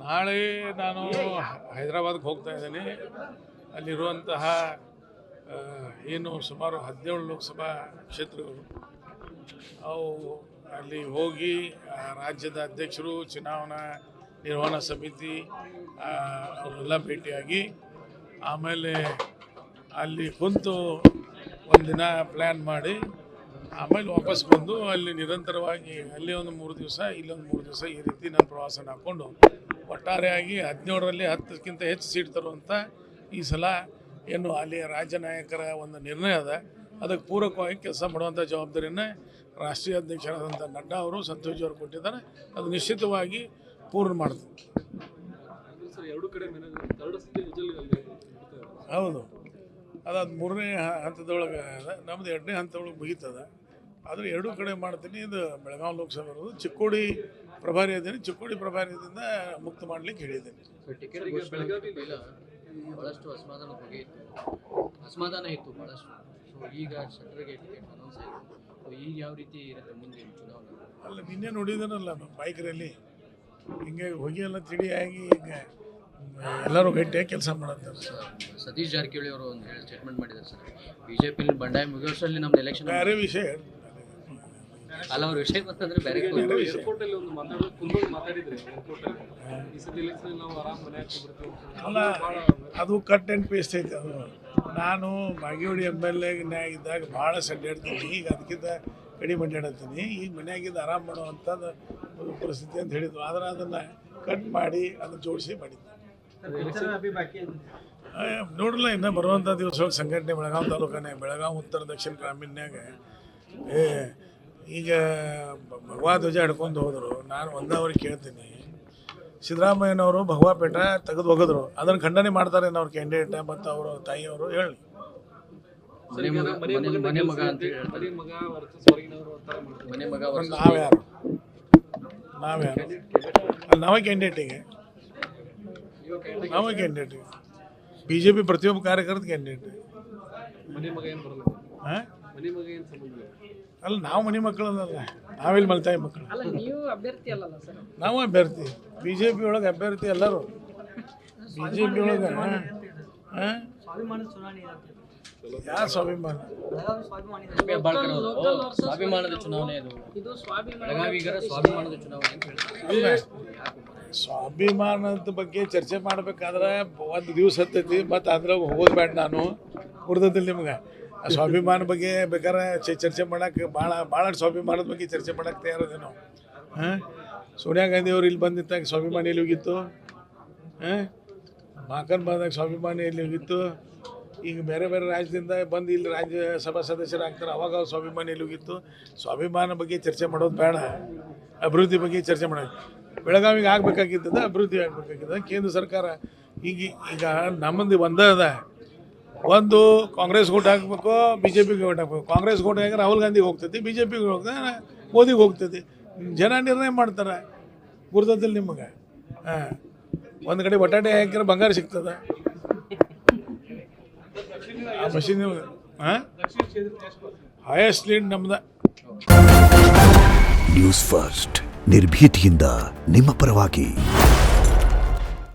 ನಾಳೆ ನಾನು ಹೈದರಾಬಾದ್ಗೆ ಹೋಗ್ತಾ ಇದ್ದೀನಿ. ಅಲ್ಲಿರುವಂತಹ ಏನು ಸುಮಾರು 17 ಲೋಕಸಭಾ ಕ್ಷೇತ್ರಗಳು ಅವು ಅಲ್ಲಿ ಹೋಗಿ ರಾಜ್ಯದ ಅಧ್ಯಕ್ಷರು, ಚುನಾವಣಾ ನಿರ್ವಹಣಾ ಸಮಿತಿ ಅವರೆಲ್ಲ ಭೇಟಿಯಾಗಿ ಆಮೇಲೆ ಅಲ್ಲಿ ಕುಂತು ಒಂದಿನ ಪ್ಲ್ಯಾನ್ ಮಾಡಿ ಆಮೇಲೆ ವಾಪಸ್ ಬಂದು ಅಲ್ಲಿ ನಿರಂತರವಾಗಿ ಅಲ್ಲಿ ಒಂದು 3 ದಿವಸ ಇಲ್ಲೊಂದು 3 ದಿವಸ ಈ ರೀತಿ ನಾನು ಪ್ರವಾಸನ ಹಾಕ್ಕೊಂಡು ಒಟ್ಟಾರೆಯಾಗಿ 17ರಲ್ಲಿ 10ಕ್ಕಿಂತ ಹೆಚ್ಚು ಸೀಟ್ ತರುವಂಥ ಈ ಸಲ ಏನು ಅಲ್ಲಿ ರಾಜ್ಯ ನಾಯಕರ ಒಂದು ನಿರ್ಣಯ ಅದ, ಅದಕ್ಕೆ ಪೂರಕವಾಗಿ ಕೆಲಸ ಮಾಡುವಂಥ ಜವಾಬ್ದಾರಿಯನ್ನು ರಾಷ್ಟ್ರೀಯ ಅಧ್ಯಕ್ಷರಾದಂಥ ನಡ್ಡಾ ಅವರು, ಸಂತೋಷ್ ಅವರು ಕೊಟ್ಟಿದ್ದಾರೆ. ಅದು ನಿಶ್ಚಿತವಾಗಿ ಪೂರ್ಣ ಮಾಡ್ತೀವಿ. ಹೌದು, ಅದಾದ 3ನೇ ಹಂತದೊಳಗೆ ನಮ್ಮದು 2ನೇ ಹಂತದೊಳಗೆ ಮುಗೀತದೆ. ಆದರೆ 2 ಕಡೆ ಮಾಡ್ತೀನಿ. ಇದು ಬೆಳಗಾವಿ ಲೋಕಸಭೆ ಇರೋದು, ಚಿಕ್ಕೋಡಿ ಪ್ರಭಾರಿ ಇದ್ದೀನಿ. ಚಿಕ್ಕೋಡಿ ಪ್ರಭಾರಿಯಿಂದ ಮುಕ್ತ ಮಾಡಲಿಕ್ಕೆ ಹೇಳಿದ್ದೀನಿ. ಬಹಳಷ್ಟು ಅಸಮಾಧಾನ ಇತ್ತು ಬಹಳಷ್ಟು. ಸೊ ಈಗ ಶೆಟ್ಟರ್ಗೆ ಟಿಕೆಟ್ ಅನೌನ್ಸ್ ಆಯಿತು. ಸೊ ಈಗ ಯಾವ ರೀತಿ ಇರುತ್ತೆ ಮುಂದೆ ಚುನಾವಣೆ? ಅಲ್ಲ, ನಿನ್ನೆ ನೋಡಿದನಲ್ಲ ಬೈಕ್ ರ್ಯಾಲಿ, ಹಿಂಗೆ ಹೋಗಿ ಎಲ್ಲ ತಿಳಿಯಾಗಿ ಈಗ ಎಲ್ಲರೂ ಗಟ್ಟಿಯಾಗಿ ಕೆಲಸ ಮಾಡುತ್ತಾರೆ. ಸತೀಶ್ ಜಾರಕಿಹೊಳಿ ಅವರು ಒಂದು ಸ್ಟೇಟ್ಮೆಂಟ್ ಮಾಡಿದ್ದಾರೆ ಸರ್, ಬಿಜೆಪಿ ಬಂಡಾಯ ಮುಗಿಯೋಷ್ಟರಲ್ಲಿ ನಮ್ದು ಎಲೆಕ್ಷನ್ ಬೇರೆ ವಿಷಯ ಅಲ್ಲ. ಅವ್ರ ವಿಷಯ ಬಂತಂದ್ರೆ ಬೇರೆ ಅಲ್ಲ, ಅದು ಕಟ್ ಆ್ಯಂಡ್ ಪೇಸ್ಟ್ ಐತೆ. ಅದು ನಾನು ಬಾಗೇವಾಡಿ MLA ಇದ್ದಾಗ ಭಾಳ ಸಡ್ಡಾಡ್ತೀನಿ, ಈಗ ಅದಕ್ಕಿಂತ ಕಡಿಮೆ ಅಡ್ಡಾಡ್ತೀನಿ. ಈಗ ಮನೆಯಾಗಿದ್ದು ಆರಾಮ ಮಾಡುವಂಥದ್ದು ಪರಿಸ್ಥಿತಿ ಅಂತ ಹೇಳಿದ್ವು. ಆದರೆ ಅದನ್ನು ಕಟ್ ಮಾಡಿ ಅದನ್ನು ಜೋಡಿಸಿ ಮಾಡಿದ್ದೆ. ನೋಡಲ್ಲ, ಇನ್ನು ಬರುವಂಥ ದಿವಸಗಳು ಸಂಘಟನೆ ಬೆಳಗಾವಿ ತಾಲೂಕನೇ, ಬೆಳಗಾವಿ ಉತ್ತರ ದಕ್ಷಿಣ ಗ್ರಾಮೀಣನ್ಯಾಗ ಈಗ ಭಗವಾ ಧ್ವಜ ಹಿಡ್ಕೊಂಡು ಹೋದರು. ನಾನು ಒಂದವ್ರಿಗೆ ಕೇಳ್ತೀನಿ, ಸಿದ್ದರಾಮಯ್ಯನವರು ಭಗವಾ ಪೇಟ ತೆಗೆದು ಹೋಗಿದ್ರು, ಅದನ್ನು ಖಂಡನೆ ಮಾಡ್ತಾರೆ ಅವ್ರ ಕ್ಯಾಂಡಿಡೇಟ್ ಮತ್ತು ಅವರ ತಾಯಿಯವರು ಹೇಳಿ. ನಾವ್ಯಾರು ಅಲ್ಲಿ ನಾವೇ ಕ್ಯಾಂಡಿಡೇಟಿಗೆ BJP ಪ್ರತಿಯೊಬ್ಬ ಕಾರ್ಯಕರ್ತ ಕ್ಯಾಂಡಿಡೇಟ್. ಅಲ್ಲ, ನಾವು ಮನೆ ಮಕ್ಕಳಲ್ಲ, ನಾವೆಲ್ಲಿ ಮಲ್ತಾಯಿ ಮಕ್ಕಳು. ನಾವು ಅಭ್ಯರ್ಥಿ, BJP ಒಳಗೆ ಅಭ್ಯರ್ಥಿ ಎಲ್ಲರೂ. BJP ಒಳಗೆ ಯಾರು ಸ್ವಾಭಿಮಾನ? ಸ್ವಾಭಿಮಾನದ ಚುನಾವಣೆ ಇದು. ಸ್ವಾಭಿಮಾನದ ಚುನಾವಣೆ ಅಂತ ಹೇಳ್ತಾರೆ. ಸ್ವಾಭಿಮಾನದ ಬಗ್ಗೆ ಚರ್ಚೆ ಮಾಡ್ಬೇಕಾದ್ರೆ ಒಂದು ದಿವಸ ಹತ್ತೈತಿ, ಮತ್ತು ಅದ್ರಾಗ ಹೋಗೋದು ಬೇಡ. ನಾನು ಗುರ್ತದಲ್ಲಿ ನಿಮ್ಗೆ ಸ್ವಾಭಿಮಾನ ಬಗ್ಗೆ ಬೇಕಾದ್ರೆ ಚರ್ಚೆ ಮಾಡೋಕ್ಕೆ ಭಾಳ ಸ್ವಾಭಿಮಾನದ ಬಗ್ಗೆ ಚರ್ಚೆ ಮಾಡೋಕ್ಕೆ ತಯಾರಿದೆ ನಾವು. ಸೋನಿಯಾ ಗಾಂಧಿ ಅವರು ಇಲ್ಲಿ ಬಂದಿದ್ದಾಗ ಸ್ವಾಭಿಮಾನ ಎಲ್ಲಿ ಹೋಗಿತ್ತು? ಮಾಕನ್ ಬಂದಾಗ ಸ್ವಾಭಿಮಾನ ಎಲ್ಲಿ ಹೋಗಿತ್ತು? ಈಗ ಬೇರೆ ಬೇರೆ ರಾಜ್ಯದಿಂದ ಬಂದು ಇಲ್ಲಿ ರಾಜ್ಯಸಭಾ ಸದಸ್ಯರಾಗ್ತಾರೆ, ಅವಾಗ ಅವ್ರು ಸ್ವಾಭಿಮಾನ ಎಲ್ಲಿ ಹೋಗಿತ್ತು? ಸ್ವಾಭಿಮಾನ ಬಗ್ಗೆ ಚರ್ಚೆ ಮಾಡೋದು ಬೇಡ, ಅಭಿವೃದ್ಧಿ ಬಗ್ಗೆ ಚರ್ಚೆ ಮಾಡೋದು. ಬೆಳಗಾವಿಗೆ ಆಗಬೇಕಾಗಿದ್ದದ ಅಭಿವೃದ್ಧಿ ಆಗಬೇಕಾಗಿದ್ದ. ಕೇಂದ್ರ ಸರ್ಕಾರ ಈಗ ನಮ್ಮದು ಒಂದೇ ಅದ, ಒಂದು ಕಾಂಗ್ರೆಸ್ ಓಟ್ ಹಾಕಬೇಕು, BJPಗೆ ಓಟ್ ಹಾಕಬೇಕು. ಕಾಂಗ್ರೆಸ್ ಓಟ್ ಹಾಕಿದ್ರೆ ರಾಹುಲ್ ಗಾಂಧಿಗೆ ಹೋಗ್ತೈತಿ, BJPಗೆ ಹೋಗ್ತದೆ, ಮೋದಿಗೆ ಹೋಗ್ತೈತಿ. ಜನ ನಿರ್ಣಯ ಮಾಡ್ತಾರೆ. ಗುರ್ತದಲ್ಲಿ ನಿಮಗೆ ಒಂದು ಕಡೆ ಬಟಾಟೆ ಹಾಕಿದ್ರೆ ಬಂಗಾರ ಸಿಗ್ತದೆ. ಆ ಮಷೀನ್ ಹೈಯೆಸ್ಟ್ ಲೀಡ್ ನಮ್ದು. ನ್ಯೂಸ್ ಫಸ್ಟ್ ನಿರ್ಭೀತಿಯಿಂದ ನಿಮ್ಮ ಪರವಾಗಿ.